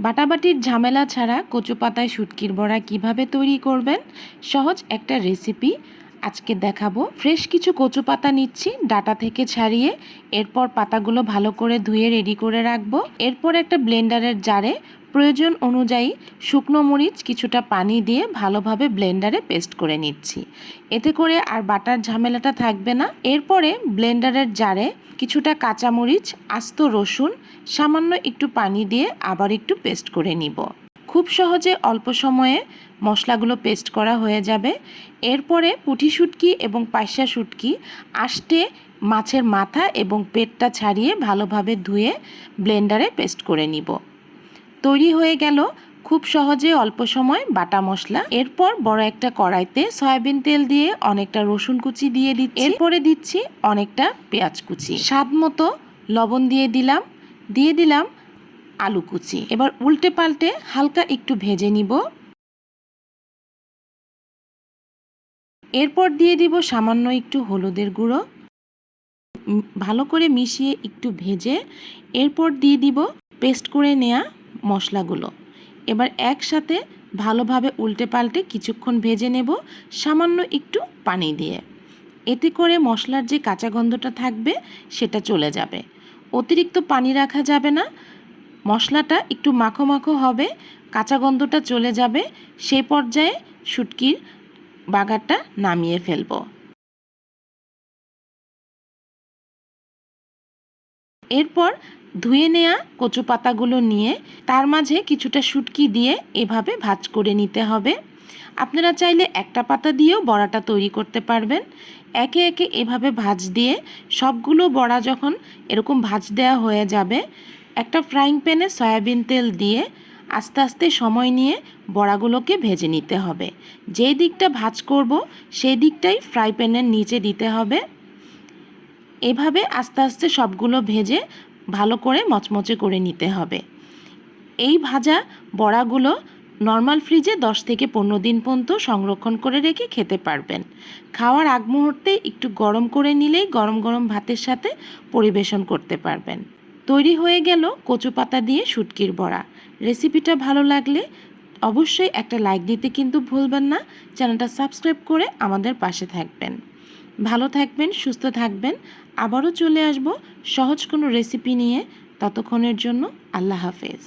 বাটাবাটির ঝামেলা ছাড়া কচু পাতায় শুটকির বড়া কিভাবে তৈরি করবেন সহজ একটা রেসিপি আজকে দেখাবো। ফ্রেশ কিছু কচু পাতা নিচ্ছি ডাটা থেকে ছাড়িয়ে, এরপর পাতাগুলো ভালো করে ধুয়ে রেডি করে রাখবো। এরপর একটা ব্লেন্ডারের জারে প্রয়োজন অনুযায়ী শুকনো মরিচ কিছুটা পানি দিয়ে ভালোভাবে ব্লেন্ডারে পেস্ট করে নিচ্ছি, এতে করে আর বাটার ঝামেলাটা থাকবে না। এরপরে ব্লেন্ডারের জারে কিছুটা কাঁচামরিচ, আস্ত রসুন, সামান্য একটু পানি দিয়ে আবার একটু পেস্ট করে নিব। খুব সহজে অল্প সময়ে মশলাগুলো পেস্ট করা হয়ে যাবে। এরপরে পুঁটি শুটকি এবং পাইসা শুটকি আষ্টে মাছের মাথা এবং পেটটা ছাড়িয়ে ভালোভাবে ধুয়ে ব্লেন্ডারে পেস্ট করে নিব। তৈরি হয়ে গেল খুব সহজে অল্প সময় বাটা মশলা। এরপর বড় একটা কড়াইতে সয়াবিন তেল দিয়ে অনেকটা রসুন কুচি দিয়ে দিচ্ছি, এরপরে দিচ্ছি অনেকটা পেঁয়াজ কুচি, স্বাদ মতো লবণ দিয়ে দিলাম আলু কুচি। এবার উল্টে পাল্টে হালকা একটু ভেজে নিব। এরপর দিয়ে দিব সামান্য একটু হলুদের গুঁড়ো, ভালো করে মিশিয়ে একটু ভেজে এরপর দিয়ে দিব পেস্ট করে নেওয়া মশলাগুলো। এবার একসাথে ভালোভাবে উল্টে পাল্টে কিছুক্ষণ ভেজে নেব সামান্য একটু পানি দিয়ে। এতে করে মশলার যে কাঁচা গন্ধটা থাকবে সেটা চলে যাবে। অতিরিক্ত পানি রাখা যাবে না, মশলাটা একটু মাখো মাখো হবে, কাঁচা গন্ধটা চলে যাবে। সেই পর্যায়ে শুটকির বাগারটা নামিয়ে ফেলবো। এরপর ধুয়ে নেওয়া কচু পাতাগুলো নিয়ে তার মাঝে কিছুটা শুটকি দিয়ে এভাবে ভাঁজ করে নিতে হবে। আপনারা চাইলে একটা পাতা দিয়েও বড়াটা তৈরি করতে পারবেন। একে একে এভাবে ভাঁজ দিয়ে সবগুলো বড়া যখন এরকম ভাঁজ দেওয়া হয়ে যাবে, একটা ফ্রাইং প্যানে সয়াবিন তেল দিয়ে আস্তে আস্তে সময় নিয়ে বড়াগুলোকে ভেজে নিতে হবে। যেই দিকটা ভাঁজ করব সেই দিকটাই ফ্রাই প্যানের নিচে দিতে হবে। এভাবে আস্তে আস্তে সবগুলো ভেজে ভালো করে মচমচে করে নিতে হবে। এই ভাজা বড়াগুলো নর্মাল ফ্রিজে 10 থেকে 15 দিন পর্যন্ত সংরক্ষণ করে রেখে খেতে পারবেন। খাওয়ার আগ মুহূর্তে একটু গরম করে নিলেই গরম গরম ভাতের সাথে পরিবেশন করতে পারবেন। তৈরি হয়ে গেল কচু পাতা দিয়ে শুটকির বড়া। রেসিপিটা ভালো লাগলে অবশ্যই একটা লাইক দিতে কিন্তু ভুলবেন না। চ্যানেলটা সাবস্ক্রাইব করে আমাদের পাশে থাকবেন। ভালো থাকবেন, সুস্থ থাকবেন। আবারও চলে আসব সহজ কোনো রেসিপি নিয়ে। ততক্ষণের জন্য আল্লাহ হাফেজ।